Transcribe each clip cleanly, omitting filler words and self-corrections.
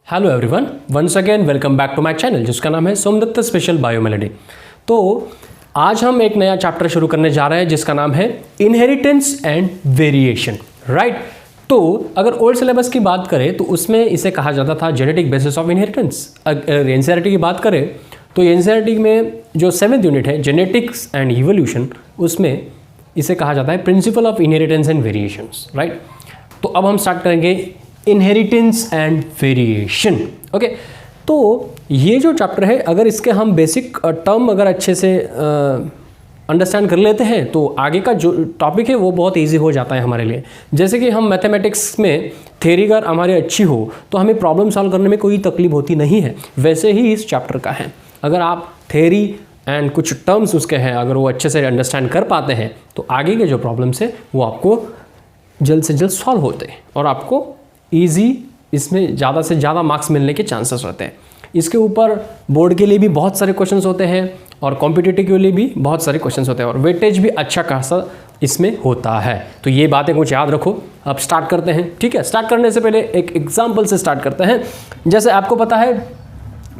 Hello everyone, once again welcome back to my channel जिसका नाम है सोमदत्त स्पेशल बायोमेलोडी। तो आज हम एक नया चैप्टर शुरू करने जा रहे हैं जिसका नाम है इनहेरिटेंस एंड वेरिएशन, राइट। तो अगर ओल्ड सिलेबस की बात करें तो उसमें इसे कहा जाता था जेनेटिक बेसिस ऑफ इनहेरिटेंस। अगर एनसीईआरटी की बात करें तो एनसीईआरटी में जो 7th यूनिट है जेनेटिक्स एंड इवोल्यूशन, उसमें इसे कहा जाता है principle of inheritance and variations, right. तो अब हम स्टार्ट करेंगे इनहेरिटेंस एंड वेरिएशन, ओके। तो ये जो चैप्टर है, अगर इसके हम बेसिक टर्म अगर अच्छे से अंडरस्टैंड कर लेते हैं तो आगे का जो टॉपिक है वो बहुत इजी हो जाता है हमारे लिए। जैसे कि हम मैथमेटिक्स में थ्योरी अगर हमारी अच्छी हो तो हमें प्रॉब्लम सॉल्व करने में कोई तकलीफ होती नहीं है, वैसे ही इस चैप्टर का है। अगर आप थ्योरी एंड कुछ टर्म्स उसके हैं अगर वो अच्छे से अंडरस्टैंड कर पाते हैं तो आगे के जो प्रॉब्लम्स है वो आपको जल्द से जल्द सॉल्व होते हैं और आपको ईजी इसमें ज़्यादा से ज़्यादा मार्क्स मिलने के चांसेस रहते हैं। इसके ऊपर बोर्ड के लिए भी बहुत सारे क्वेश्चंस होते हैं और कॉम्पिटिटिव के लिए भी बहुत सारे क्वेश्चंस होते हैं और वेटेज भी अच्छा खासा इसमें होता है। तो ये बातें कुछ याद रखो। अब स्टार्ट करते हैं, ठीक है। स्टार्ट करने से पहले एक एग्जाम्पल से स्टार्ट करते हैं। जैसे आपको पता है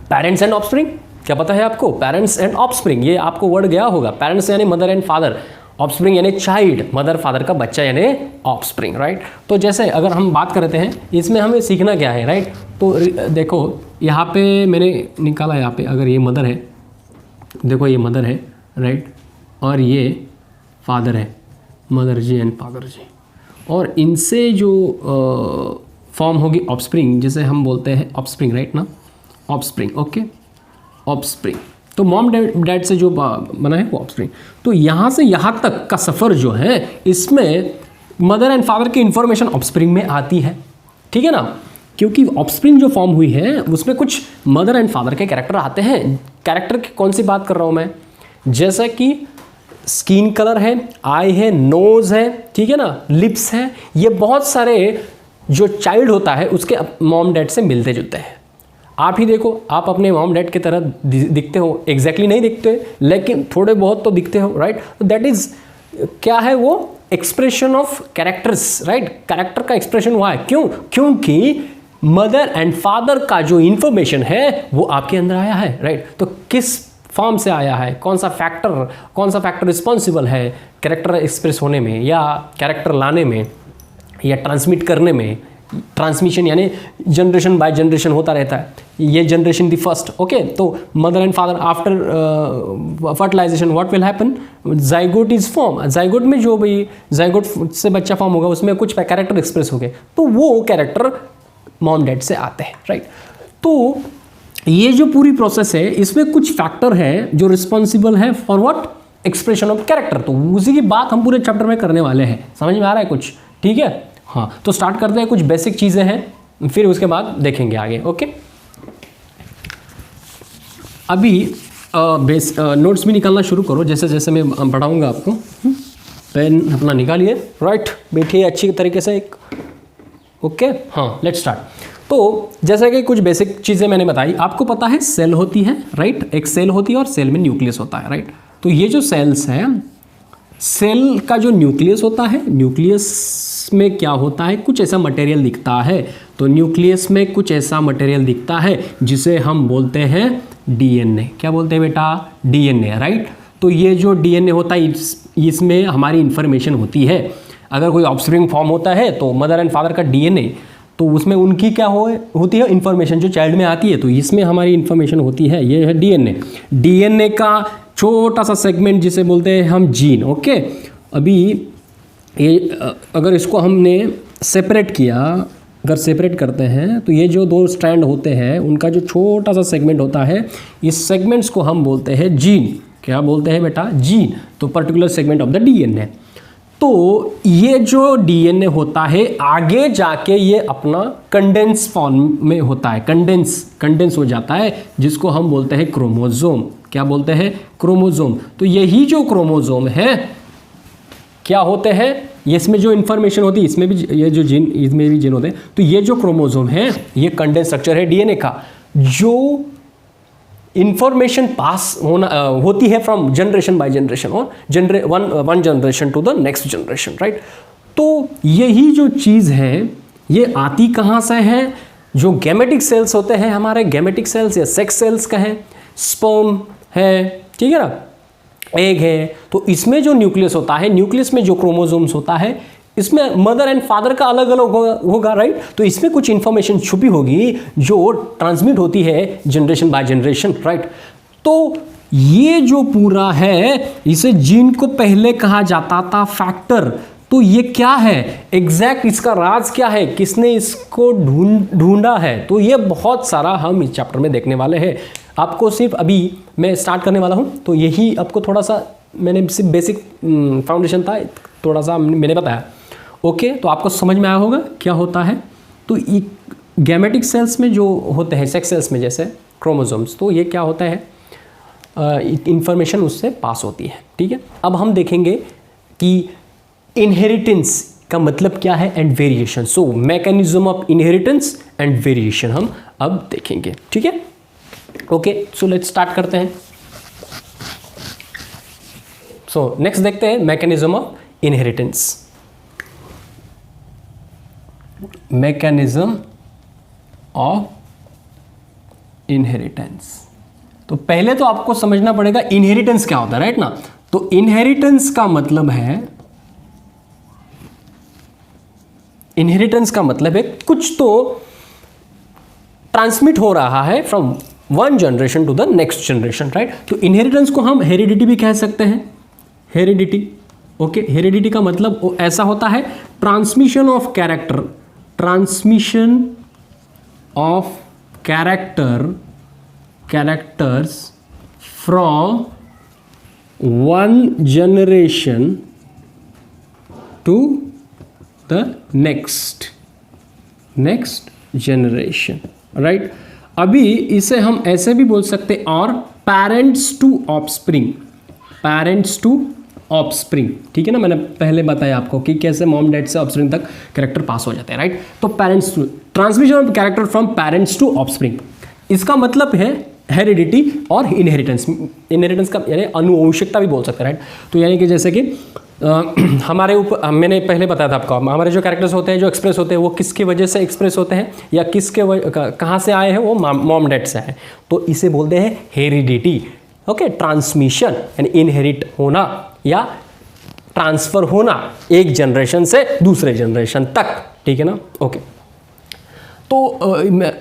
पेरेंट्स एंड ऑफस्प्रिंग, क्या पता है आपको? पेरेंट्स एंड ऑफस्प्रिंग, ये आपको वर्ड गया होगा। पेरेंट्स यानी मदर एंड फादर, ऑफस्प्रिंग यानी चाइल्ड, मदर फादर का बच्चा यानी ऑफस्प्रिंग, राइट। तो जैसे अगर हम बात करते हैं इसमें हमें सीखना क्या है, राइट। तो देखो यहाँ पे मैंने निकाला, यहाँ पे अगर ये मदर है, देखो ये मदर है, राइट, और ये फादर है, मदर जी एंड फादर जी, और इनसे जो फॉर्म होगी ऑफस्प्रिंग, जिसे हम बोलते हैं ऑफस्प्रिंग, राइट ना, ऑफस्प्रिंग, ओके, ऑफस्प्रिंग। तो मॉम डैड से जो बना है वो ऑफस्प्रिंग। तो यहाँ से यहाँ तक का सफ़र जो है इसमें मदर एंड फादर की इंफॉर्मेशन ऑफस्प्रिंग में आती है, ठीक है ना। क्योंकि ऑफस्प्रिंग जो फॉर्म हुई है उसमें कुछ मदर एंड फादर के कैरेक्टर आते हैं। कैरेक्टर की कौन सी बात कर रहा हूँ मैं? जैसा कि स्किन कलर है, आई है, नोज़ है, ठीक है ना, लिप्स है, ये बहुत सारे जो चाइल्ड होता है उसके मॉम डैड से मिलते जुलते हैं। आप ही देखो, आप अपने मॉम डैड की तरह दिखते हो, एग्जैक्टली नहीं दिखते लेकिन थोड़े बहुत तो दिखते हो, राइट। दैट इज क्या है वो? Expression of characters, right. Character का एक्सप्रेशन हुआ है, क्यों? क्योंकि मदर एंड फादर का जो इंफॉर्मेशन है वो आपके अंदर आया है, राइट। तो किस फॉर्म से आया है, कौन सा फैक्टर रिस्पॉन्सिबल है कैरेक्टर एक्सप्रेस होने में या कैरेक्टर लाने में या ट्रांसमिट करने में? ट्रांसमिशन यानी जनरेशन बाय जनरेशन होता रहता है, ये जनरेशन दी फर्स्ट, ओके। तो mother and father after fertilisation what will happen? Zygote is form. Zygote में जो भी जाइगोट से बच्चा फॉर्म होगा उसमें कुछ कैरेक्टर एक्सप्रेस हो गए, तो वो कैरेक्टर मॉम डैड से आते हैं, राइट। तो ये जो पूरी प्रोसेस है इसमें कुछ फैक्टर है जो रिस्पॉन्सिबल है for what? Expression of character. तो उसी की बात हम पूरे चैप्टर में करने वाले हैं। समझ में आ रहा है कुछ? ठीक है, हाँ। तो स्टार्ट करते हैं, कुछ बेसिक चीज़ें हैं फिर उसके बाद देखेंगे आगे, ओके। अभी नोट्स भी निकालना शुरू करो जैसे जैसे मैं पढ़ाऊँगा आपको। पेन अपना निकालिए, राइट, बैठिए अच्छी तरीके से, एक ओके, हाँ। Let's start. तो जैसे कि कुछ बेसिक चीज़ें मैंने बताई, आपको पता है सेल होती है, राइट। एक सेल होती है और सेल में न्यूक्लियस होता है, राइट। तो ये जो सेल्स हैं, सेल का जो न्यूक्लियस होता है, न्यूक्लियस में क्या होता है? कुछ ऐसा मटेरियल दिखता है। तो न्यूक्लियस में कुछ ऐसा मटेरियल दिखता है जिसे हम बोलते हैं डीएनए। क्या बोलते हैं बेटा? DNA, right. तो ये जो डीएनए होता है इसमें हमारी इंफॉर्मेशन होती है। अगर कोई ऑफस्प्रिंग फॉर्म होता है तो मदर एंड फादर का डीएनए, तो उसमें उनकी क्या होती है? इंफॉर्मेशन जो चाइल्ड में आती है, तो इसमें हमारी इंफॉर्मेशन होती है। ये है डीएनए। डीएनए का छोटा सा सेगमेंट जिसे बोलते हैं हम जीन, ओके। अभी ये अगर इसको हमने सेपरेट किया, अगर सेपरेट करते हैं तो ये जो दो स्ट्रैंड होते हैं उनका जो छोटा सा सेगमेंट होता है, इस सेगमेंट्स को हम बोलते हैं जीन। क्या बोलते हैं बेटा? जीन। तो particular segment of the DNA. तो ये जो डीएनए होता है आगे जाके ये अपना कंडेंस फॉर्म में होता है, कंडेंस हो जाता है, जिसको हम बोलते हैं क्रोमोजोम। क्या बोलते हैं? क्रोमोजोम। तो यही जो क्रोमोजोम है क्या होते हैं? इसमें जो इन्फॉर्मेशन होती है इसमें भी ये जो जीन, इसमें भी जीन होते हैं। तो ये जो क्रोमोजोम है ये कंडेंस स्ट्रक्चर है डीएनए का, जो इंफॉर्मेशन पास होती है फ्रॉम जनरेशन बाय जनरेशन और one generation to the next generation, right. तो यही जो चीज़ है ये आती कहाँ से है? जो गैमेटिक सेल्स होते हैं हमारे, गैमेटिक सेल्स या सेक्स सेल्स कहें, स्पर्म है, ठीक है ना, एग है, तो इसमें जो न्यूक्लियस होता है, न्यूक्लियस में जो क्रोमोसोम्स होता है, इसमें मदर एंड फादर का अलग अलग होगा, राइट। तो इसमें कुछ इंफॉर्मेशन छुपी होगी जो ट्रांसमिट होती है जनरेशन बाय जनरेशन, राइट। तो ये जो पूरा है, इसे जीन को पहले कहा जाता था फैक्टर। तो ये क्या है एग्जैक्ट, इसका राज क्या है, किसने इसको ढूंढा है, तो ये बहुत सारा हम इस चैप्टर में देखने वाले हैं। आपको सिर्फ अभी मैं स्टार्ट करने वाला हूँ, तो यही आपको थोड़ा सा मैंने सिर्फ बेसिक फाउंडेशन था, थोड़ा सा मैंने बताया। ओके, तो आपको समझ में आया होगा क्या होता है। तो गैमेटिक सेल्स में जो होते हैं, सेक्स सेल्स में जैसे क्रोमोसोम्स, तो ये क्या होता है, इंफॉर्मेशन उससे पास होती है, ठीक है। अब हम देखेंगे कि इनहेरिटेंस का मतलब क्या है and variation. So mechanism of inheritance and variation हम अब देखेंगे, ठीक है। ओके, सो लेट्स स्टार्ट करते हैं। सो नेक्स्ट देखते हैं mechanism of inheritance. Mechanism of inheritance, तो पहले तो आपको समझना पड़ेगा इनहेरिटेंस क्या होता है, राइट ना। तो इनहेरिटेंस का मतलब है, इनहेरिटेंस का मतलब है कुछ तो ट्रांसमिट हो रहा है from one generation to the next generation, right. तो इनहेरिटेंस को हम हेरिडिटी भी कह सकते हैं, हेरिडिटी। ओके, हेरिडिटी का मतलब ऐसा होता है transmission of character, transmission of characters from one generation to the next generation, right. अभी इसे हम ऐसे भी बोल सकते, और parents to offspring, parents to offspring, ठीक है ना। मैंने पहले बताया आपको कि कैसे मॉम डैड से ऑफस्प्रिंग तक कैरेक्टर पास हो जाते हैं, राइट। तो parents to, transmission of character from parents to offspring, इसका मतलब है हेरिडिटी और इनहेरिटेंस। इनहेरिटेंस का यानी आनुवंशिकता भी बोल सकते हैं, राइट। तो यानी कि जैसे कि हमारे ऊपर, मैंने पहले बताया था आपको, हमारे जो कैरेक्टर्स होते हैं, जो एक्सप्रेस होते हैं, वो किसकी वजह से एक्सप्रेस होते हैं या किसके कहाँ से आए हैं, वो मॉम डैड से आए, तो इसे बोलते हैं हेरिडिटी। ओके, ट्रांसमिशन यानी इनहेरिट होना या ट्रांसफर होना एक जनरेशन से दूसरे जनरेशन तक, ठीक है ना। ओके, तो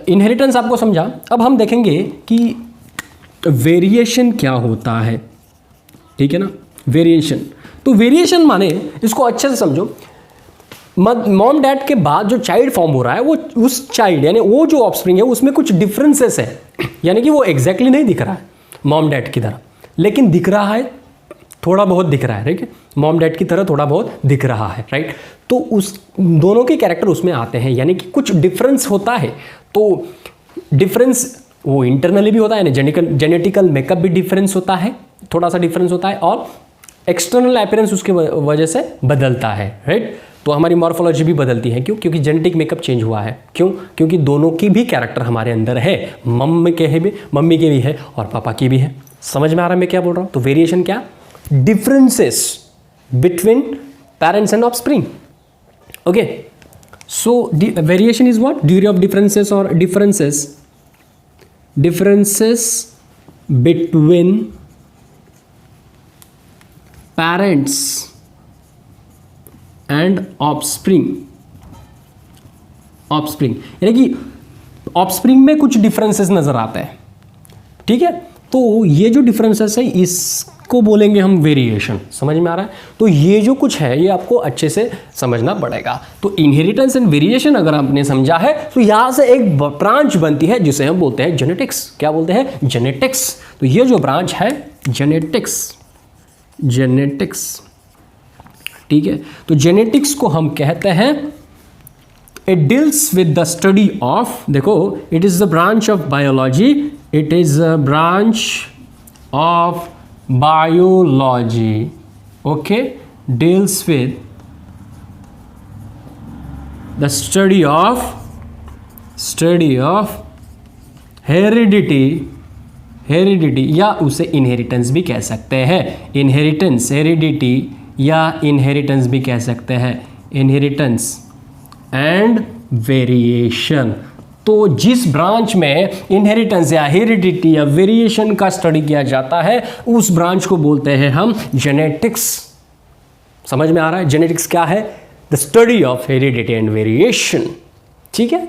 इनहेरिटेंस आपको समझा। अब हम देखेंगे कि वेरिएशन क्या होता है, ठीक है ना। वेरिएशन, तो वेरिएशन माने, इसको अच्छे से समझो, मॉम डैड के बाद जो चाइल्ड फॉर्म हो रहा है, वो उस चाइल्ड यानी वो जो ऑफस्प्रिंग है उसमें कुछ डिफरेंसेस है, यानी कि वो एग्जैक्टली नहीं दिख रहा है मॉम डैड की तरह, लेकिन दिख रहा है, थोड़ा बहुत दिख रहा है, ठीक है, मॉम डैड की तरह थोड़ा बहुत दिख रहा है, राइट। तो उस दोनों के कैरेक्टर उसमें आते हैं, यानी कि कुछ डिफरेंस होता है। तो डिफरेंस वो इंटरनली भी होता है, यानी जेनेटिकल मेकअप भी डिफरेंस होता है, थोड़ा सा डिफरेंस होता है, और एक्सटर्नल अपीयरेंस उसके वजह से बदलता है, राइट। तो हमारी मॉर्फोलॉजी भी बदलती है, क्यों? क्योंकि जेनेटिक मेकअप चेंज हुआ है। क्यों? क्योंकि दोनों की भी कैरेक्टर हमारे अंदर है, मम्मी के भी है और पापा की भी है। समझ में आ रहा है मैं क्या बोल रहा हूँ? तो वेरिएशन क्या? Differences between parents and offspring. Okay, so variation is what? Degree of differences और differences between parents and offspring. यानी कि ऑफस्प्रिंग में कुछ डिफरेंसेस नजर आते हैं, ठीक है। तो ये जो डिफरेंसेस है इसको बोलेंगे हम वेरिएशन। समझ में आ रहा है? तो ये जो कुछ है ये आपको अच्छे से समझना पड़ेगा। तो इनहेरिटेंस एंड वेरिएशन अगर आपने समझा है तो यहां से एक ब्रांच बनती है जिसे हम बोलते हैं जेनेटिक्स। क्या बोलते हैं? जेनेटिक्स। तो ये जो ब्रांच है जेनेटिक्स, ठीक है। तो जेनेटिक्स को हम कहते हैं, it deals with the study of, देखो, it is the branch of biology, it is a branch of biology, okay, deals with the study of heredity या उसे इनहेरिटेंस भी कह सकते हैं। इनहेरिटेंस, हेरिडिटी या इनहेरिटेंस भी कह सकते हैं। Inheritance and variation. तो जिस ब्रांच में इनहेरिटेंस या हेरिडिटी या वेरिएशन का स्टडी किया जाता है उस ब्रांच को बोलते हैं हम जेनेटिक्स। समझ में आ रहा है? जेनेटिक्स क्या है? The study of heredity and variation. ठीक है,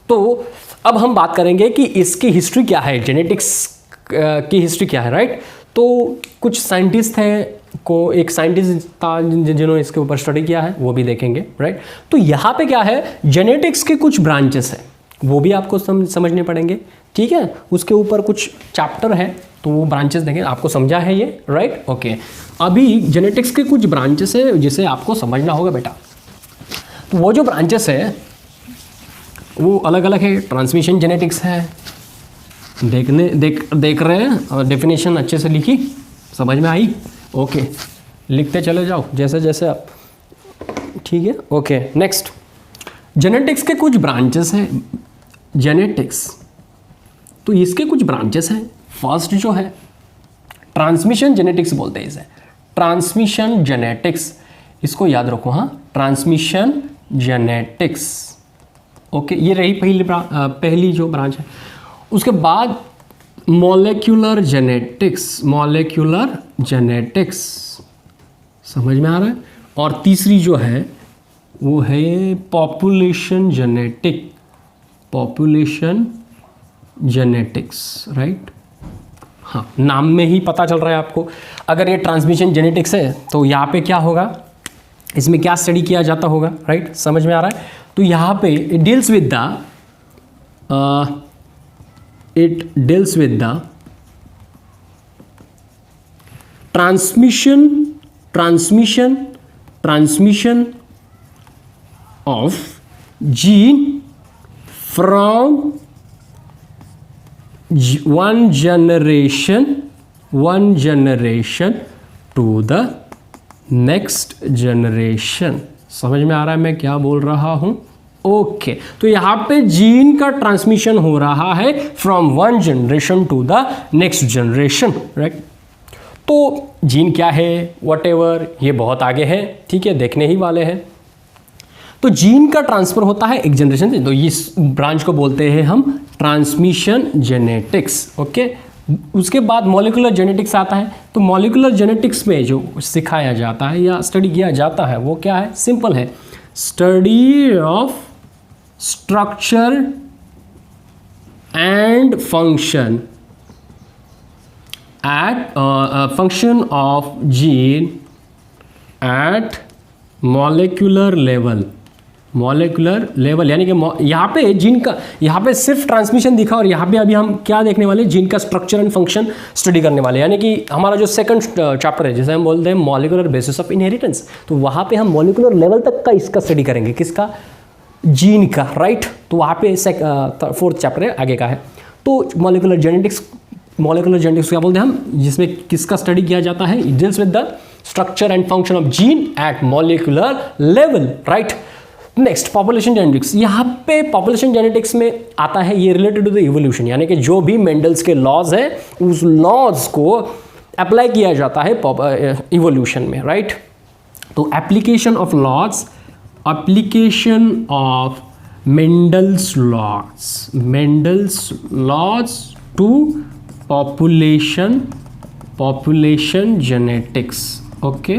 तो अब हम बात करेंगे कि इसकी हिस्ट्री क्या है, जेनेटिक्स की हिस्ट्री क्या है, राइट। तो कुछ साइंटिस्ट हैं, को एक साइंटिस्ट था जिन्होंने इसके ऊपर स्टडी किया है, वो भी देखेंगे, राइट। तो यहाँ पे क्या है, जेनेटिक्स के कुछ ब्रांचेस हैं, वो भी आपको समझने पड़ेंगे। ठीक है, उसके ऊपर कुछ चैप्टर है, तो वो ब्रांचेस देखें, आपको समझा है ये, राइट। ओके, अभी जेनेटिक्स के कुछ ब्रांचेस है जिसे आपको समझना होगा बेटा। तो वो जो ब्रांचेस है वो अलग अलग है। ट्रांसमिशन जेनेटिक्स है, देख रहे हैं, और डेफिनेशन अच्छे से लिखी, समझ में आई? ओके, लिखते चले जाओ जैसे जैसे आप। ठीक है, ओके। नेक्स्ट, जेनेटिक्स के कुछ ब्रांचेस हैं। जेनेटिक्स, तो इसके कुछ ब्रांचेस हैं। फर्स्ट जो है ट्रांसमिशन जेनेटिक्स बोलते हैं इसे, ट्रांसमिशन जेनेटिक्स, इसको याद रखो। हाँ, ट्रांसमिशन जेनेटिक्स। ओके, ये रही पहली जो ब्रांच है। उसके बाद मॉलिक्यूलर जेनेटिक्स, मॉलिक्यूलर जेनेटिक्स, समझ में आ रहा है? और तीसरी जो है वो है population genetic, population genetics, right. हाँ, नाम में ही पता चल रहा है आपको। अगर ये ट्रांसमिशन जेनेटिक्स है तो यहाँ पे क्या होगा, इसमें क्या स्टडी किया जाता होगा, राइट। समझ में आ रहा है? तो यहाँ पे it deals with the transmission of gene from one generation to the next generation। समझ में आ रहा है मैं क्या बोल रहा हूं? ओके, तो यहाँ पे जीन का ट्रांसमिशन हो रहा है from one generation to the next generation, right. तो जीन क्या है, व्हाटएवर, ये बहुत आगे है, ठीक है, देखने ही वाले हैं। तो जीन का ट्रांसफर होता है एक जनरेशन से, तो इस ब्रांच को बोलते हैं हम ट्रांसमिशन जेनेटिक्स। ओके, उसके बाद मॉलिक्यूलर जेनेटिक्स आता है। तो मॉलिक्यूलर जेनेटिक्स में जो सिखाया जाता है या स्टडी किया जाता है वो क्या है, सिंपल है, study of structure and function of gene at molecular level. Molecular level यानी कि यहाँ पे जीन का, यहाँ पे सिर्फ ट्रांसमिशन दिखा, और यहाँ पे अभी हम क्या देखने वाले, जीन का स्ट्रक्चर एंड फंक्शन स्टडी करने वाले। यानी कि हमारा जो सेकंड चैप्टर है, जैसे हम बोलते हैं मॉलिक्यूलर बेसिस ऑफ इनहेरिटेंस, तो वहाँ पे हम मॉलिक्यूलर लेवल तक का इसका स्टडी करेंगे, किसका, जीन का, राइट। तो वहाँ पे फोर्थ चैप्टर है, आगे का है। तो मॉलिक्यूलर जेनेटिक्स क्या बोलते हैं हम, जिसमें किसका स्टडी किया जाता है, it deals with the structure and function of gene at molecular level, right. Next, population genetics. यहाँ पे पॉपुलेशन जेनेटिक्स में आता है ये रिलेटेड टू द इवोल्यूशन, यानी कि जो भी मेंडल्स के लॉज है उस लॉज को अप्लाई किया जाता है इवोल्यूशन में, राइट। तो application of laws, application of Mendel's laws to population genetics. Okay,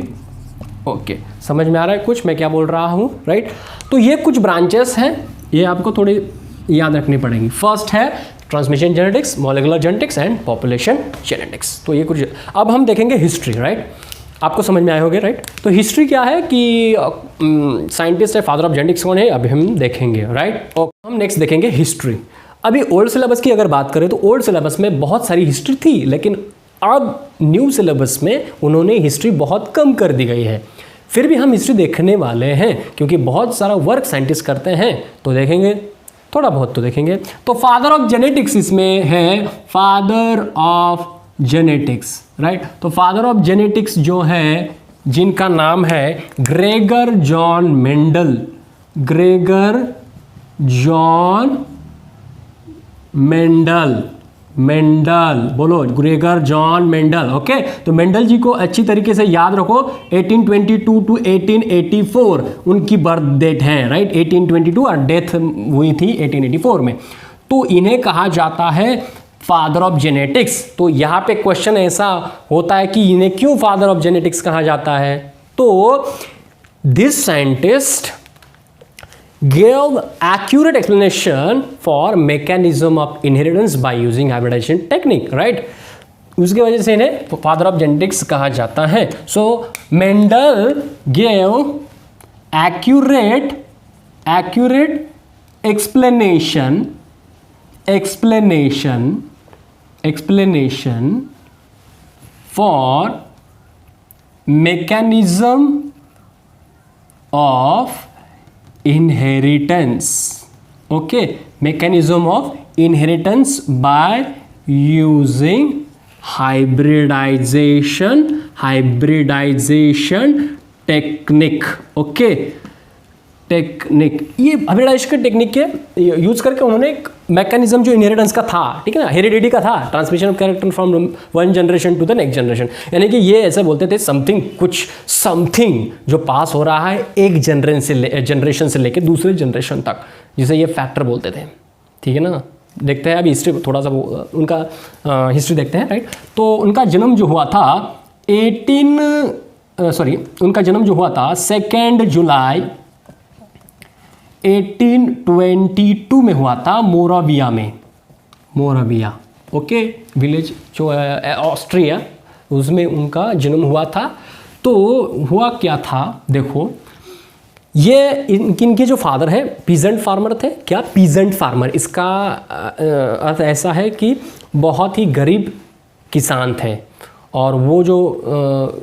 समझ में आ रहा है कुछ मैं क्या बोल रहा हूँ, राइट। तो ये कुछ ब्रांचेस हैं, ये आपको थोड़ी याद रखनी पड़ेगी। फर्स्ट है transmission genetics, molecular genetics and population genetics. तो ये कुछ, अब हम देखेंगे हिस्ट्री, राइट। आपको समझ में आए होंगे, राइट। तो हिस्ट्री क्या है कि साइंटिस्ट है, फादर ऑफ जेनेटिक्स कौन है, अभी हम देखेंगे, राइट। और हम नेक्स्ट देखेंगे हिस्ट्री। अभी ओल्ड सिलेबस की अगर बात करें तो ओल्ड सिलेबस में बहुत सारी हिस्ट्री थी, लेकिन अब न्यू सिलेबस में उन्होंने हिस्ट्री बहुत कम कर दी गई है। फिर भी हम हिस्ट्री देखने वाले हैं क्योंकि बहुत सारा वर्क साइंटिस्ट करते हैं, तो देखेंगे, थोड़ा बहुत तो देखेंगे। तो फादर ऑफ जेनेटिक्स इसमें है, फादर ऑफ जेनेटिक्स, राइट। तो फादर ऑफ जेनेटिक्स जो है, जिनका नाम है Gregor John Mendel, Gregor John Mendel, Mendel, बोलो ग्रेगर जॉन मेंडल। ओके, तो मेंडल जी को अच्छी तरीके से याद रखो, 1822 टू 1884 उनकी बर्थ डेट है, राइट। 1822 और डेथ हुई थी 1884 में। तो इन्हें कहा जाता है फादर ऑफ जेनेटिक्स। तो यहाँ पे क्वेश्चन ऐसा होता है कि इन्हें क्यों फादर ऑफ जेनेटिक्स कहा जाता है? तो this scientist gave accurate explanation for mechanism of inheritance by using hybridization technique, right? उसके वजह से इन्हें फादर ऑफ जेनेटिक्स कहा जाता है। सो Mendel gave accurate explanation for mechanism of inheritance. Okay, mechanism of inheritance by using hybridization technique. Okay, technique, ये hybridization technique के use करके उन्होंने एक मैकेनिज्म जो इनहेरिटेंस का था, ठीक है ना, हेरिडिटी का था, transmission of character from one generation to the next generation, यानी कि ये ऐसे बोलते थे समथिंग जो पास हो रहा है एक जनरेशन से लेकर दूसरे जनरेशन तक, जिसे ये फैक्टर बोलते थे, ठीक है ना। देखते हैं अभी हिस्ट्री, थोड़ा सा उनका हिस्ट्री देखते हैं, राइट। तो उनका जन्म जो हुआ था 2 जुलाई 1822 में हुआ था मोराविया, ओके, विलेज जो ऑस्ट्रिया, उसमें उनका जन्म हुआ था। तो हुआ क्या था, देखो, ये इनके जो फादर है पीजेंट फार्मर थे। क्या पीजेंट फार्मर, इसका अर्थ ऐसा है कि बहुत ही गरीब किसान थे, और वो जो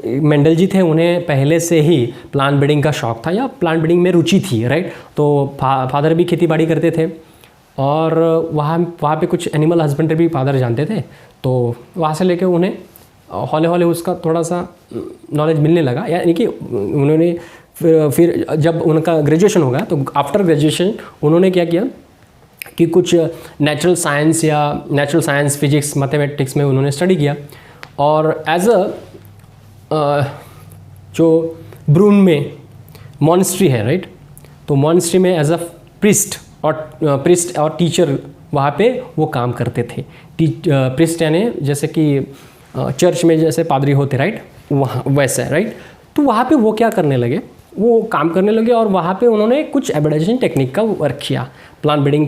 मेंडल जी थे उन्हें पहले से ही प्लांट ब्रीडिंग का शौक था या प्लांट ब्रीडिंग में रुचि थी, राइट। तो फादर भी खेती बाड़ी करते थे, और वहाँ पे कुछ एनिमल हस्बेंड्री भी फादर जानते थे। तो वहाँ से लेके उन्हें हौले हौले उसका थोड़ा सा नॉलेज मिलने लगा, यानी कि उन्होंने फिर जब उनका ग्रेजुएशन हो गया तो आफ्टर ग्रेजुएशन उन्होंने क्या किया कि कुछ नेचुरल साइंस फिजिक्स मैथमेटिक्स में उन्होंने स्टडी किया, और एज जो ब्रून में मॉनेस्ट्री है, राइट, तो मॉनेस्ट्री में एज अ प्रिस्ट और टीचर वहाँ पे वो काम करते थे। प्रिस्ट यानी जैसे कि चर्च में जैसे पादरी होते, राइट, वहाँ वैसे, राइट। तो वहाँ पे वो क्या करने लगे, वो काम करने लगे, और वहाँ पे उन्होंने कुछ हाइब्रिडाइजेशन टेक्निक का वर्क किया, प्लांट ब्रीडिंग।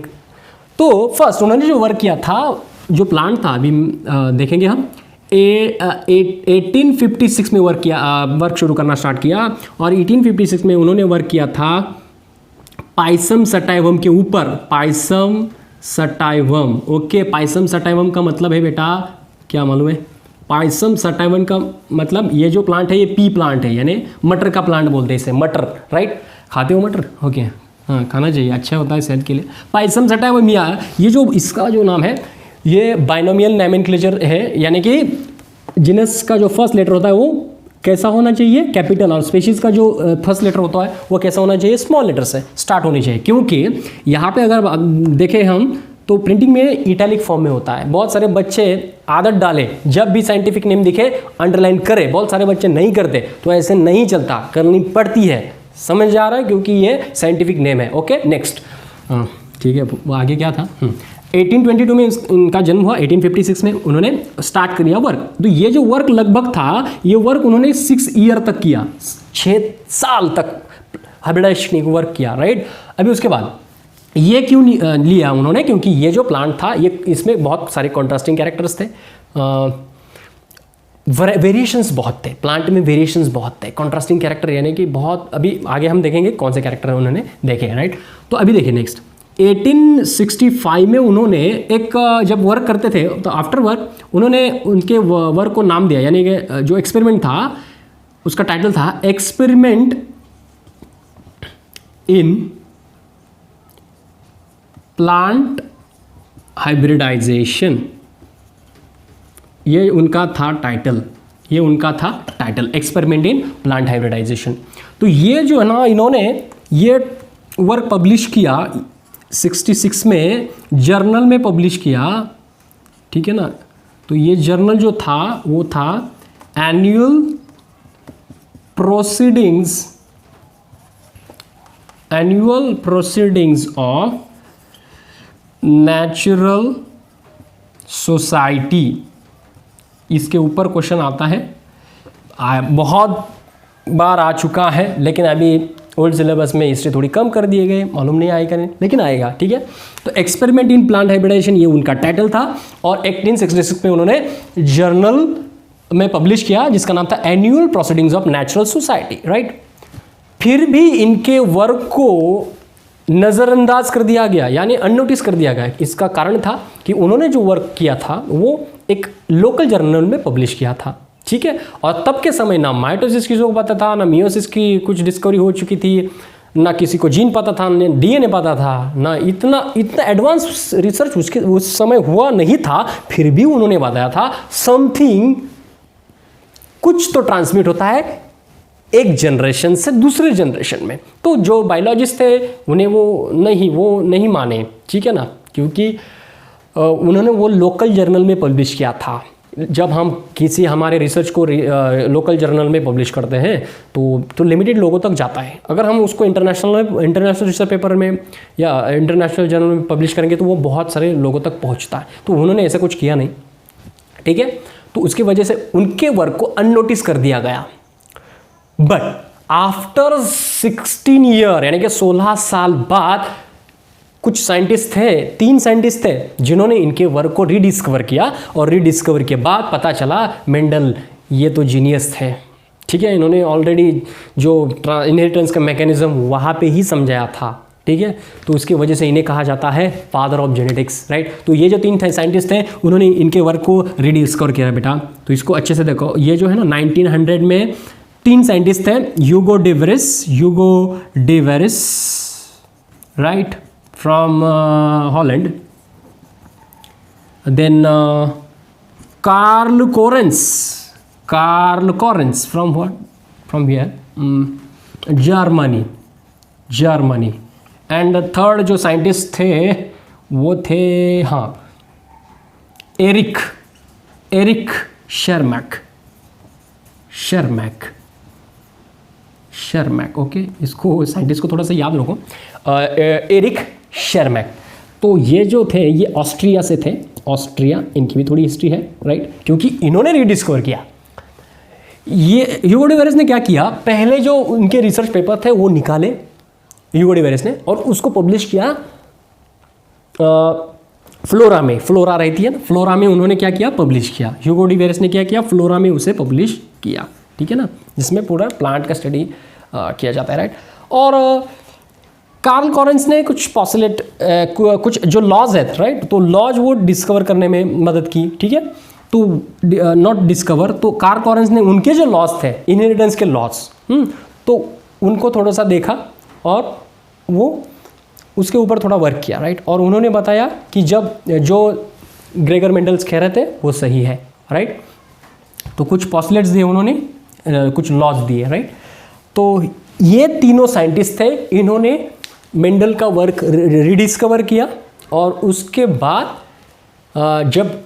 तो फर्स्ट उन्होंने जो वर्क किया था, जो प्लांट था, अभी देखेंगे हम, 1856 में वर्क शुरू करना स्टार्ट किया, और 1856 में उन्होंने वर्क किया था पाइसम सटाइवम के ऊपर। Pisum sativum, okay, Pisum sativum का मतलब है बेटा, क्या मालूम है? पाइसम सटाइवम का मतलब ये जो प्लांट है ये पी प्लांट है, यानी मटर का प्लांट बोलते हैं इसे, मटर, राइट। खाते हो मटर? ओके, हाँ, खाना चाहिए, अच्छा होता है सेहत के लिए। पाइसम सटाइवम, ये जो इसका जो नाम है ये बाइनोमियल नोमेनक्लेचर है, यानी कि जिनस का जो फर्स्ट लेटर होता है वो कैसा होना चाहिए, कैपिटल, और स्पीशीज का जो फर्स्ट लेटर होता है वो कैसा होना चाहिए, स्मॉल लेटर से स्टार्ट होनी चाहिए। क्योंकि यहाँ पे अगर देखें हम तो प्रिंटिंग में इटैलिक फॉर्म में होता है। बहुत सारे बच्चे आदत डाले, जब भी साइंटिफिक नेम दिखे अंडरलाइन करे, बहुत सारे बच्चे नहीं करते, तो ऐसे नहीं चलता, करनी पड़ती है, समझ आ रहा है, क्योंकि ये साइंटिफिक नेम है। ओके, नेक्स्ट, ठीक है, वो आगे क्या था। 1822 में उनका जन्म हुआ, 1856 में उन्होंने स्टार्ट किया वर्क। तो ये जो वर्क लगभग था, ये वर्क उन्होंने 6 ईयर तक किया, 6 साल तक हाइब्रिडाइजेशन वर्क किया, राइट। अभी उसके बाद ये क्यों लिया उन्होंने, क्योंकि ये जो प्लांट था ये, इसमें बहुत सारे कॉन्ट्रास्टिंग कैरेक्टर्स थे, वेरिएशंस बहुत थे, प्लांट में वेरिएशंस बहुत थे, कॉन्ट्रास्टिंग कैरेक्टर, यानी कि बहुत, अभी आगे हम देखेंगे कौन से कैरेक्टर उन्होंने देखे, राइट। तो अभी देखिए नेक्स्ट, 1865 में उन्होंने एक, जब वर्क करते थे तो आफ्टर वर्क उन्होंने उनके वर्क को नाम दिया, यानी कि जो एक्सपेरिमेंट था उसका टाइटल था एक्सपेरिमेंट इन प्लांट हाइब्रिडाइजेशन। ये उनका था title, experiment in plant hybridisation. तो ये जो है ना, इन्होंने ये वर्क पब्लिश किया 66 में, जर्नल में पब्लिश किया, ठीक है ना। तो ये जर्नल जो था वो था annual proceedings of natural society. इसके ऊपर क्वेश्चन आता है, बहुत बार आ चुका है, लेकिन अभी ओल्ड सिलेबस में हिस्ट्री थोड़ी कम कर दिए गए, मालूम नहीं आएगा नहीं, लेकिन आएगा, ठीक है। तो एक्सपेरिमेंट इन प्लांट हाइब्रिडाइजेशन ये उनका टाइटल था, और 1866 में उन्होंने जर्नल में पब्लिश किया जिसका नाम था annual proceedings of natural society, right. फिर भी इनके वर्क को नज़रअंदाज कर दिया गया, यानी अननोटिस कर दिया गया। इसका कारण था कि उन्होंने जो वर्क किया था वो एक लोकल जर्नल में पब्लिश किया था, ठीक है। और तब के समय ना माइटोसिस की जो पता था, ना मियोसिस की कुछ डिस्कवरी हो चुकी थी, ना किसी को जीन पता था, ना डीएनए पता था, ना इतना एडवांस रिसर्च उस समय हुआ नहीं था। फिर भी उन्होंने बताया था समथिंग, कुछ तो ट्रांसमिट होता है एक जनरेशन से दूसरे जनरेशन में। तो जो बायोलॉजिस्ट थे उन्हें वो नहीं माने, ठीक है ना, क्योंकि उन्होंने वो लोकल जर्नल में पब्लिश किया था। जब हम किसी हमारे रिसर्च को लोकल जर्नल में पब्लिश करते हैं तो लिमिटेड लोगों तक जाता है। अगर हम उसको इंटरनेशनल रिसर्च पेपर में या इंटरनेशनल जर्नल में पब्लिश करेंगे तो वो बहुत सारे लोगों तक पहुंचता है। तो उन्होंने ऐसा कुछ किया नहीं, ठीक है। तो उसकी वजह से उनके वर्क को अननोटिस कर दिया गया। बट आफ्टर 16 ईयर, यानी कि 16 साल बाद, कुछ साइंटिस्ट थे, 3 साइंटिस्ट थे जिन्होंने इनके वर्क को रीडिस्कवर किया, और रीडिस्कवर के बाद पता चला मेंडल ये तो जीनियस थे, ठीक है। इन्होंने ऑलरेडी जो इनहेरिटेंस का मैकेनिज्म वहाँ पे ही समझाया था, ठीक है। तो उसकी वजह से इन्हें कहा जाता है फादर ऑफ जेनेटिक्स, राइट। तो ये जो 3 साइंटिस्ट थे उन्होंने इनके वर्क को रीडिस्कवर किया बेटा। तो इसको अच्छे से देखो, ये जो है ना 1900 में 3 साइंटिस्ट थे, ह्यूगो डिवेरिस, right, from Holland, then Carl Correns from what? From here, Germany, and third जो साइंटिस्ट थे वो थे, हाँ, एरिक शर्मैक, ओके। इसको साइंटिस्ट को थोड़ा सा याद रखो, एरिक शर्मैक। तो ये जो थे ये ऑस्ट्रिया से थे, इनकी भी थोड़ी हिस्ट्री है, राइट, क्योंकि इन्होंने रीडिस्कवर किया। ये ह्यूगो डिवेरिस ने क्या किया, पहले जो उनके रिसर्च पेपर थे वो निकाले ह्यूगो डिवेरिस ने, और उसको पब्लिश किया फ्लोरा रहती है ना, फ्लोरा में उन्होंने क्या किया, पब्लिश किया। ह्यूगो डिवेरिस ने क्या किया, फ्लोरा में उसे पब्लिश किया, ठीक है ना, जिसमें पूरा प्लांट का स्टडी किया जाता है, राइट। और कार्ल कॉरेंस ने कुछ जो लॉज है, राइट, तो लॉज वो डिस्कवर करने में मदद की, ठीक है। तो नॉट डिस्कवर, तो कार्ल कॉरेंस ने उनके जो लॉज थे, इनहेरिटेंस के लॉज, तो उनको थोड़ा सा देखा और वो उसके ऊपर थोड़ा वर्क किया, राइट। और उन्होंने बताया कि जब जो ग्रेगर मेंडल्स कह रहे थे वो सही है, राइट। तो कुछ पॉस्टुलेट्स दिए उन्होंने, कुछ लॉज दिए, राइट। तो ये तीनों साइंटिस्ट थे, इन्होंने मेंडल का वर्क रीडिस्कवर किया, और उसके बाद जब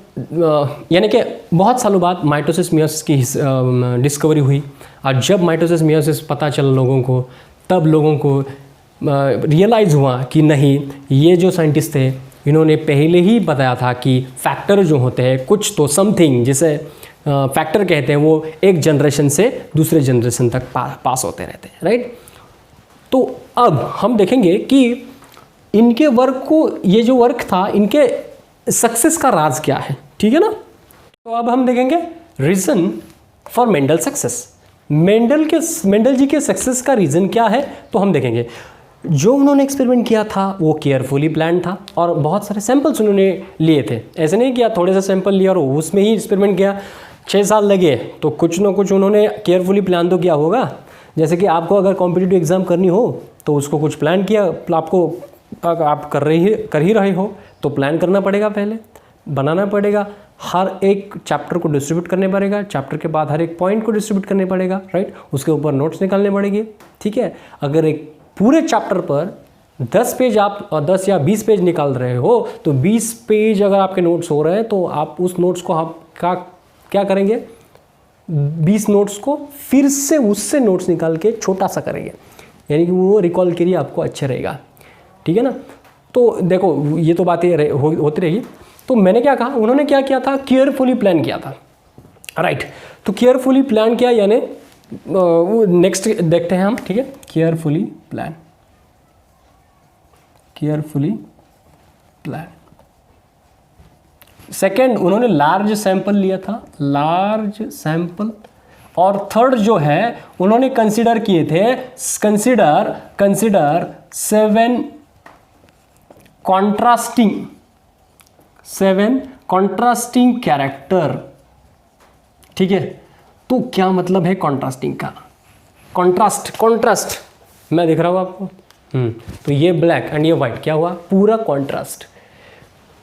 यानी कि बहुत सालों बाद माइटोसिस मियोसिस की डिस्कवरी हुई, और जब माइटोसिस मियोसिस पता चला लोगों को, तब लोगों को रियलाइज़ हुआ कि नहीं, ये जो साइंटिस्ट थे इन्होंने पहले ही बताया था कि फैक्टर जो होते हैं, कुछ तो समथिंग जिसे फैक्टर कहते हैं, वो एक जनरेशन से दूसरे जनरेशन तक पास होते रहते हैं, राइट। तो अब हम देखेंगे कि इनके वर्क को, ये जो वर्क था, इनके सक्सेस का राज क्या है, ठीक है ना। तो अब हम देखेंगे reason for Mendel success. Mendel ji के सक्सेस का रीज़न क्या है, तो हम देखेंगे जो उन्होंने एक्सपेरिमेंट किया था वो केयरफुली प्लान था, और बहुत सारे सैंपल्स उन्होंने लिए थे। ऐसे नहीं किया थोड़े से सैंपल लिया और उसमें ही एक्सपेरिमेंट किया, 6 साल लगे, तो कुछ ना कुछ उन्होंने केयरफुली प्लान तो किया होगा। जैसे कि आपको अगर कॉम्पिटिटिव एग्ज़ाम करनी हो तो उसको कुछ प्लान किया, आपको आप कर ही रहे हो तो प्लान करना पड़ेगा, पहले बनाना पड़ेगा, हर एक चैप्टर को डिस्ट्रीब्यूट करने पड़ेगा, चैप्टर के बाद हर एक पॉइंट को डिस्ट्रीब्यूट करने पड़ेगा, राइट। उसके ऊपर नोट्स निकालने पड़ेंगे, ठीक है। अगर एक पूरे चैप्टर पर 10 पेज आप 10 या 20 पेज निकाल रहे हो, तो 20 पेज अगर आपके नोट्स हो रहे हैं तो आप उस नोट्स को आप क्या करेंगे, 20 नोट्स को फिर से उससे नोट्स निकाल के छोटा सा करेंगे, यानी कि वो रिकॉल के लिए आपको अच्छा रहेगा। ठीक है ना। तो देखो ये तो बातें होती रहेगी। तो मैंने क्या कहा, उन्होंने क्या किया था, केयरफुली प्लान किया था, राइट। तो केयरफुली प्लान किया, यानी वो नेक्स्ट देखते हैं हम। ठीक है, carefully plan, carefully plan. Second, उन्होंने लार्ज सैंपल लिया था, लार्ज सैंपल। और थर्ड जो है उन्होंने कंसिडर किए थे, कंसिडर 7 कॉन्ट्रास्टिंग कैरेक्टर। ठीक है, तो क्या मतलब है कॉन्ट्रास्टिंग का, कॉन्ट्रास्ट मैं दिख रहा हूँ आपको। तो ये ब्लैक एंड ये वाइट क्या हुआ, पूरा कॉन्ट्रास्ट।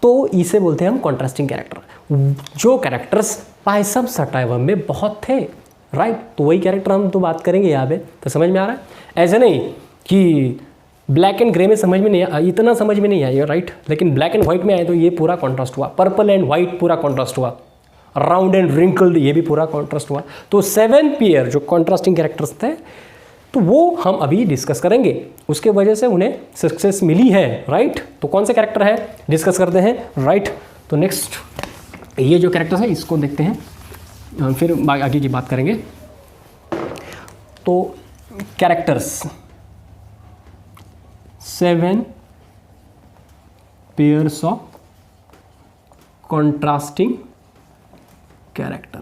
तो इसे बोलते हैं हम कॉन्ट्रास्टिंग कैरेक्टर। जो कैरेक्टर्स पायसम सटाइवम में बहुत थे, राइट। तो वही कैरेक्टर हम तो बात करेंगे यहाँ पे। तो समझ में आ रहा है, ऐसे नहीं कि ब्लैक एंड ग्रे में समझ में नहीं आया, इतना समझ में नहीं आया, राइट। लेकिन ब्लैक एंड व्हाइट में आए तो ये पूरा कॉन्ट्रास्ट हुआ, पर्पल एंड व्हाइट पूरा कॉन्ट्रास्ट हुआ, राउंड एंड रिंकल्ड ये भी पूरा कॉन्ट्रास्ट हुआ। तो 7 पेयर जो कॉन्ट्रास्टिंग कैरेक्टर्स थे, तो वो हम अभी डिस्कस करेंगे, उसके वजह से उन्हें सक्सेस मिली है, राइट। तो कौन से कैरेक्टर है डिस्कस करते हैं, राइट। तो नेक्स्ट ये जो कैरेक्टर्स है इसको देखते हैं, फिर आगे की बात करेंगे। तो characters 7 pairs of contrasting character.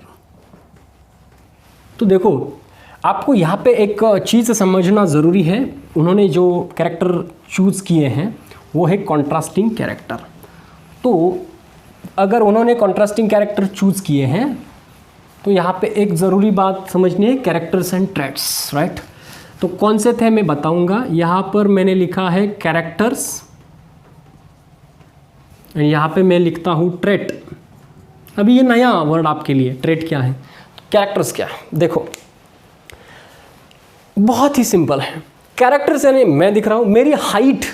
तो देखो आपको यहाँ पे एक चीज़ समझना ज़रूरी है, उन्होंने जो कैरेक्टर चूज़ किए हैं वो है कॉन्ट्रास्टिंग कैरेक्टर। तो अगर उन्होंने कॉन्ट्रास्टिंग कैरेक्टर चूज़ किए हैं तो यहाँ पे एक ज़रूरी बात समझनी है, कैरेक्टर्स एंड ट्रेट्स, राइट। तो कौन से थे मैं बताऊंगा। यहाँ पर मैंने लिखा है कैरेक्टर्स, यहाँ पे मैं लिखता हूँ ट्रेट। अभी ये नया वर्ड आपके लिए, ट्रेट क्या है, कैरेक्टर्स क्या है। देखो बहुत ही सिंपल है, कैरेक्टर्स यानी मैं दिख रहा हूँ, मेरी हाइट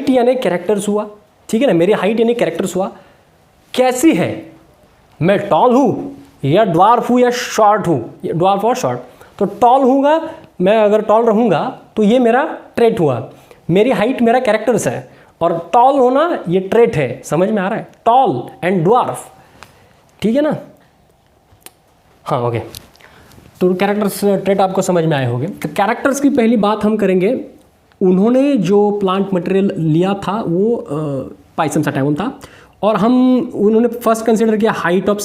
यानी कैरेक्टर्स हुआ, ठीक है ना। मेरी हाइट यानी कैरेक्टर्स हुआ, कैसी है, मैं टॉल हूँ या ड्वार्फ हूँ या शॉर्ट हूँ, ड्वार्फ और शॉर्ट। तो टॉल हूँगा मैं, अगर टॉल रहूँगा तो ये मेरा ट्रेट हुआ, मेरी हाइट मेरा कैरेक्टर्स है, और टॉल होना ये ट्रेट है। समझ में आ रहा है, टॉल एंड ड्वार्फ, ठीक है ना। हाँ ओके, तो कैरेक्टर्स ट्रेट आपको समझ में आए होंगे। तो कैरेक्टर्स की पहली बात हम करेंगे, उन्होंने जो प्लांट मटेरियल लिया था वो पाइसम सटाइवम था, और उन्होंने फर्स्ट कंसिडर किया हाइट ऑफ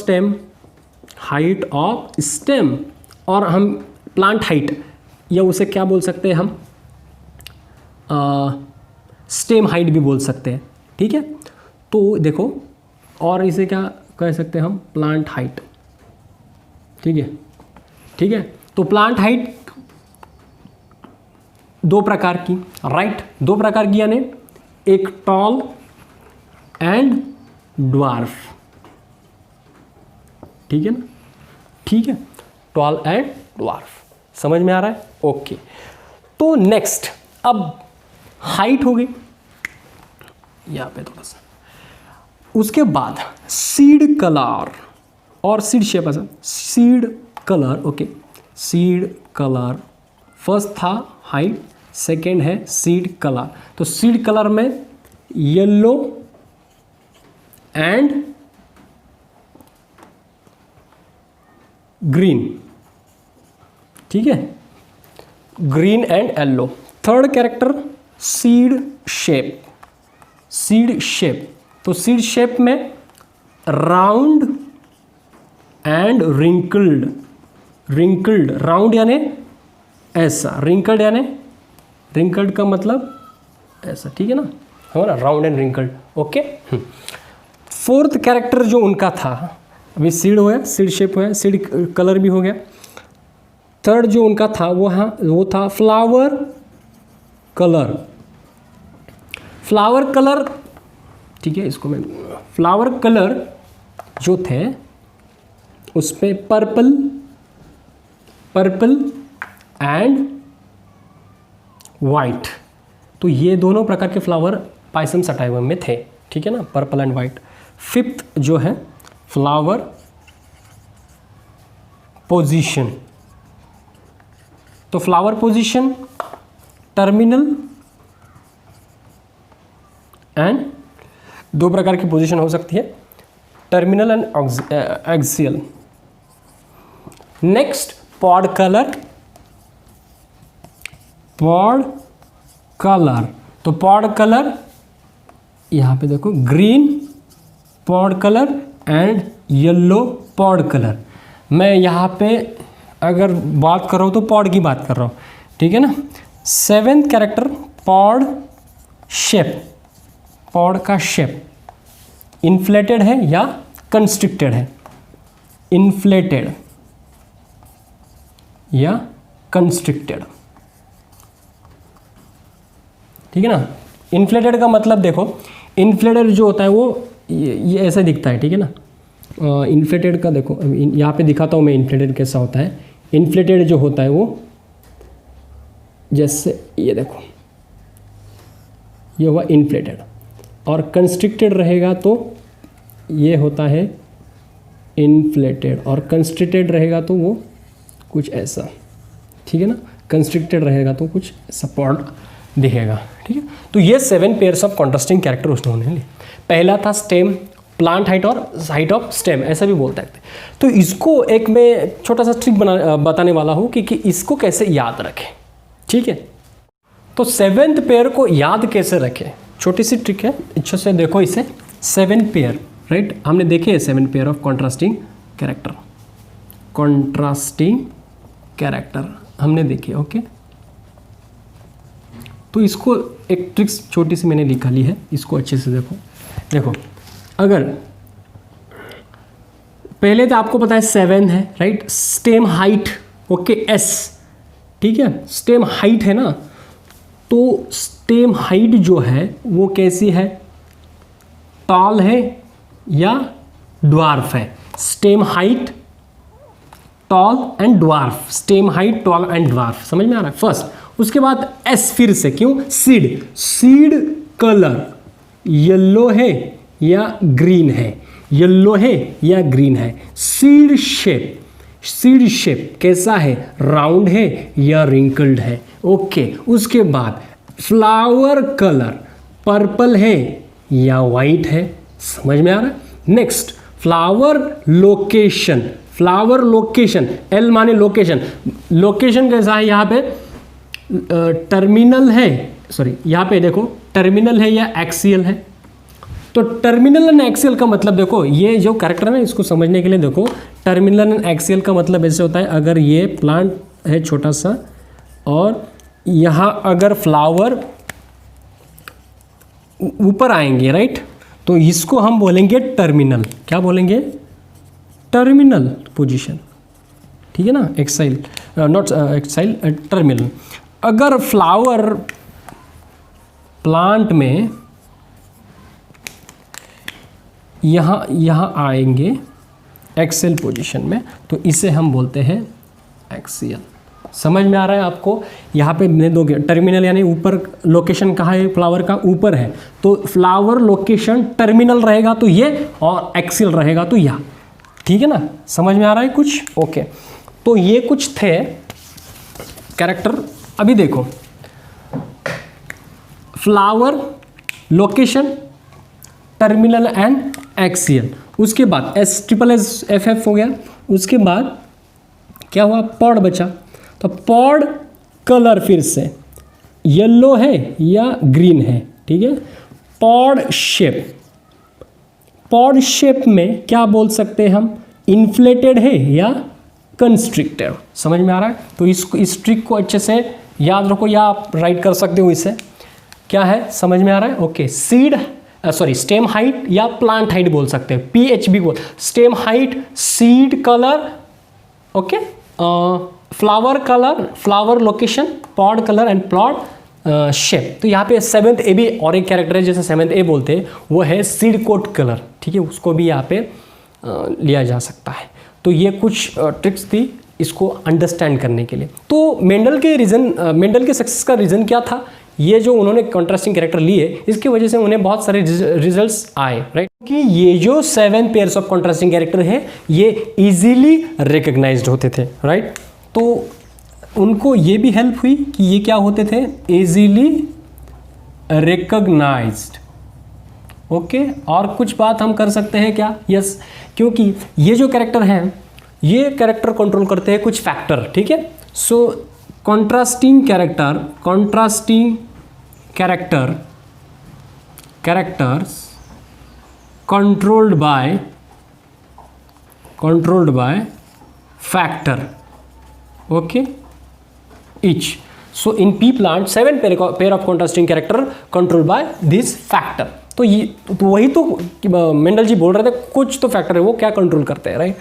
स्टेम, और हम प्लांट हाइट या उसे क्या बोल सकते हैं हम, स्टेम हाइट भी बोल सकते हैं, ठीक है। तो देखो, और इसे क्या कह सकते हैं हम, प्लांट हाइट, ठीक है। तो प्लांट हाइट दो प्रकार की, राइट, दो प्रकार की, यानी एक टॉल एंड ड्वार्फ, ठीक है ना, ठीक है, टॉल एंड ड्वार्फ। समझ में आ रहा है, ओके। तो नेक्स्ट, अब हाइट हो गई यहाँ पे थोड़ा सा, उसके बाद सीड कलर और seed shape, seed colour, okay, seed colour first था हाइट, सेकेंड है सीड कलर। तो सीड कलर में येलो एंड ग्रीन, ठीक है, green and yellow. Third character seed shape, तो सीड शेप में राउंड एंड रिंकल्ड, राउंड यानी ऐसा, रिंकल्ड का मतलब ऐसा, ठीक है ना, हो ना, round and wrinkled, okay. Fourth character जो उनका था, अभी सीड हो गया, सीड शेप हो गया, सीड कलर भी हो गया। थर्ड जो उनका था वो था फ्लावर कलर, ठीक है। इसको मैं फ्लावर कलर जो थे उसपे पर्पल एंड वाइट, तो ये दोनों प्रकार के फ्लावर पायसम सटाइवम में थे, ठीक है ना, पर्पल एंड वाइट। फिफ्थ जो है फ्लावर पोजीशन, तो फ्लावर पोजीशन टर्मिनल एंड दो प्रकार की पोजीशन हो सकती है, terminal and axial. Next pod colour, pod colour, तो पॉड कलर यहां पे देखो green pod colour and yellow pod colour. मैं यहां पे अगर बात कर रहा हूं तो पॉड की बात कर रहा हूं, ठीक है ना। Seventh character pod shape, pod का शेप इन्फ्लेटेड है या कंस्ट्रिक्टेड है, इन्फ्लेटेड या कंस्ट्रिक्टेड, ठीक है ना। इन्फ्लेटेड का मतलब देखो, इन्फ्लेटेड जो होता है वो ये ऐसा दिखता है, ठीक है ना। इन्फ्लेटेड का देखो यहाँ पे दिखाता हूँ मैं इन्फ्लेटेड कैसा होता है। इन्फ्लेटेड जो होता है वो जैसे ये देखो, ये हुआ इन्फ्लेटेड, और कंस्ट्रिक्टेड रहेगा तो ये होता है इन्फ्लेटेड, और कंस्ट्रिक्टेड रहेगा तो वो कुछ ऐसा, ठीक है ना। कंस्ट्रिक्टेड रहेगा तो कुछ सपोर्ट दिखेगा, ठीक है। तो ये 7 पेयर्स ऑफ कॉन्ट्रास्टिंग कैरेक्टर उन्होंने लिए। पहला था स्टेम, प्लांट हाइट और हाइट ऑफ स्टेम, ऐसा भी बोलते हैं। तो इसको एक मैं छोटा सा ट्रिक बताने वाला हूँ कि इसको कैसे याद रखें, ठीक है। तो 7th पेयर को याद कैसे रखें, छोटी सी ट्रिक है, अच्छे से देखो इसे। 7 पेयर, राइट, हमने देखे हैं 7 pair of contrasting character, contrasting character हमने देखे, ओके। तो इसको एक ट्रिक्स छोटी सी मैंने निकाली है, इसको अच्छे से देखो। देखो अगर पहले तो आपको पता है 7 है, right, stem height, okay, S, ठीक है, स्टेम हाइट है ना। तो स्टेम हाइट जो है वो कैसी है, टॉल है या ड्वार्फ है। Stem height, tall and dwarf, stem height, tall and dwarf, समझ में आ रहा है। फर्स्ट, उसके बाद एस फिर से, क्यों, सीड, सीड कलर येलो है या ग्रीन है, येलो है या ग्रीन है। सीड शेप, सीड शेप कैसा है, राउंड है या रिंकल्ड है, ओके। उसके बाद फ्लावर कलर पर्पल है या वाइट है, समझ में आ रहा है। Next flower location, flower location, L माने लोकेशन, लोकेशन कैसा है, यहाँ पे टर्मिनल है, सॉरी यहाँ पे देखो टर्मिनल है या एक्सियल है। तो टर्मिनल एंड एक्सियल का मतलब देखो, ये जो कैरेक्टर है ना, इसको समझने के लिए देखो, टर्मिनल एंड एक्सियल का मतलब ऐसे होता है, अगर ये प्लांट है छोटा सा और यहाँ अगर फ्लावर ऊपर आएंगे, राइट, तो इसको हम बोलेंगे टर्मिनल। क्या बोलेंगे, टर्मिनल पोजीशन, ठीक है ना, एक्साइल, नॉट एक्साइल, टर्मिनल। अगर फ्लावर प्लांट में यहाँ आएंगे एक्सेल पोजीशन में, तो इसे हम बोलते हैं एक्सियल। समझ में आ रहा है आपको। यहाँ पे मैं दोगे टर्मिनल यानी ऊपर, लोकेशन कहाँ है, फ्लावर का ऊपर है, तो फ्लावर लोकेशन टर्मिनल रहेगा तो ये, और एक्सियल रहेगा तो यह, ठीक है ना। समझ में आ रहा है कुछ, ओके। तो ये कुछ थे कैरेक्टर। अभी देखो flower location, terminal and axial, उसके बाद S triple S F F हो गया। उसके बाद क्या हुआ, पॉड बचा। तो पॉड कलर फिर से येलो है या ग्रीन है, ठीक है। पॉड शेप, पॉड शेप में क्या बोल सकते हैं हम, इन्फ्लेटेड है या कंस्ट्रिक्टेड। समझ में आ रहा है। तो इस ट्रिक को अच्छे से याद रखो, या आप राइट कर सकते हो इसे। क्या है, समझ में आ रहा है, okay. Seed, sorry, stem height या प्लांट हाइट बोल सकते हैं, PHB बोल, stem height, seed colour, okay, flower colour, flower location, pod colour and pod shape. तो यहाँ पे 7th ए भी और एक कैरेक्टर है जैसे 7th ए बोलते हैं, वो है सीड कोट कलर, ठीक है, उसको भी यहाँ पे लिया जा सकता है। तो ये कुछ ट्रिक्स थी इसको अंडरस्टैंड करने के लिए। तो मेंडल के सक्सेस का रीज़न क्या था, ये जो उन्होंने कॉन्ट्रास्टिंग कैरेक्टर लिए, इसकी वजह से उन्हें बहुत सारे रिजल्ट्स आए, राइट। कि ये जो 7 पेयर्स ऑफ कॉन्ट्रास्टिंग कैरेक्टर है ये इजीली रिकग्नाइज्ड होते थे, राइट। तो उनको ये भी हेल्प हुई कि ये क्या होते थे, इजीली रिकग्नाइज्ड। ओके, और कुछ बात हम कर सकते हैं क्या, यस, क्योंकि ये जो कैरेक्टर है ये कैरेक्टर कंट्रोल करते हैं कुछ फैक्टर, ठीक है। So contrasting characters controlled by factor, okay, each. So in pea plant 7 pair of contrasting character controlled by this factor. तो ये तो वही तो मेंडल जी बोल रहे थे, कुछ तो फैक्टर है वो क्या कंट्रोल करते हैं, राइट।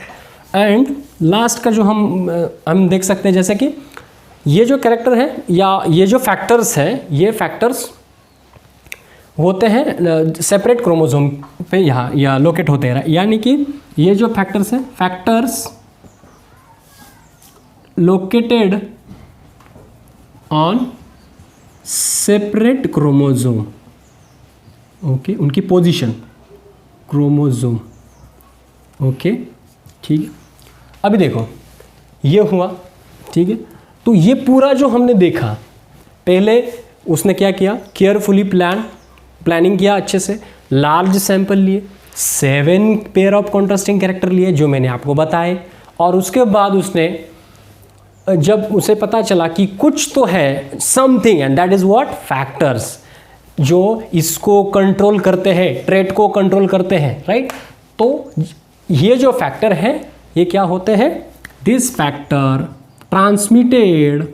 एंड लास्ट का जो हम देख सकते हैं, जैसे कि ये जो कैरेक्टर है या ये जो फैक्टर्स हैं, ये फैक्टर्स होते हैं सेपरेट क्रोमोसोम पे यहाँ या लोकेट होते हैं, यानी कि ये जो फैक्टर्स हैं, factors located on separate chromosome, okay, उनकी पोजीशन क्रोमोसोम, ओके, ठीक है। अभी देखो ये हुआ, ठीक है। तो ये पूरा जो हमने देखा, पहले उसने क्या किया, केयरफुली प्लानिंग किया, अच्छे से लार्ज सैंपल लिए, 7 पेयर ऑफ कॉन्ट्रास्टिंग कैरेक्टर लिए जो मैंने आपको बताए, और उसके बाद उसने जब उसे पता चला कि कुछ तो है, something, and that is what, factors, जो इसको कंट्रोल करते हैं, ट्रेट को कंट्रोल करते हैं, राइट। तो ये जो फैक्टर है ये क्या होते हैं, this factor transmitted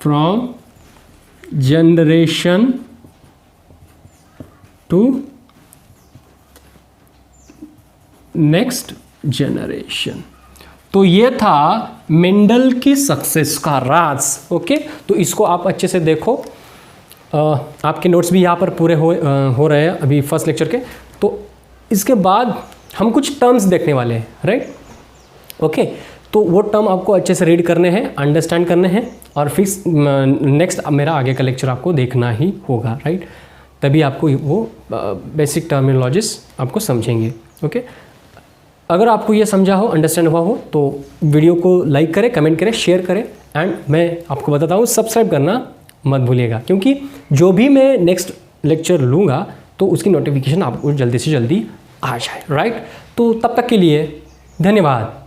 from generation to next generation। तो ये था मेंडल की सक्सेस का राज, ओके। तो इसको आप अच्छे से देखो, आपके नोट्स भी यहाँ पर पूरे हो रहे हैं अभी फर्स्ट लेक्चर के। तो इसके बाद हम कुछ टर्म्स देखने वाले हैं, राइट, ओके। तो वो टर्म आपको अच्छे से रीड करने हैं, अंडरस्टैंड करने हैं, और फिर नेक्स्ट मेरा आगे का लेक्चर आपको देखना ही होगा, राइट। तभी आपको वो बेसिक टर्मिनोलॉजीज आपको समझेंगे, ओके। अगर आपको ये समझा हो, अंडरस्टैंड हुआ हो, तो वीडियो को लाइक करें, कमेंट करें, शेयर करें, एंड मैं आपको बताता हूँ सब्सक्राइब करना मत भूलिएगा, क्योंकि जो भी मैं नेक्स्ट लेक्चर लूँगा तो उसकी नोटिफिकेशन आपको जल्दी से जल्दी आ जाए, राइट। तो तब तक के लिए धन्यवाद।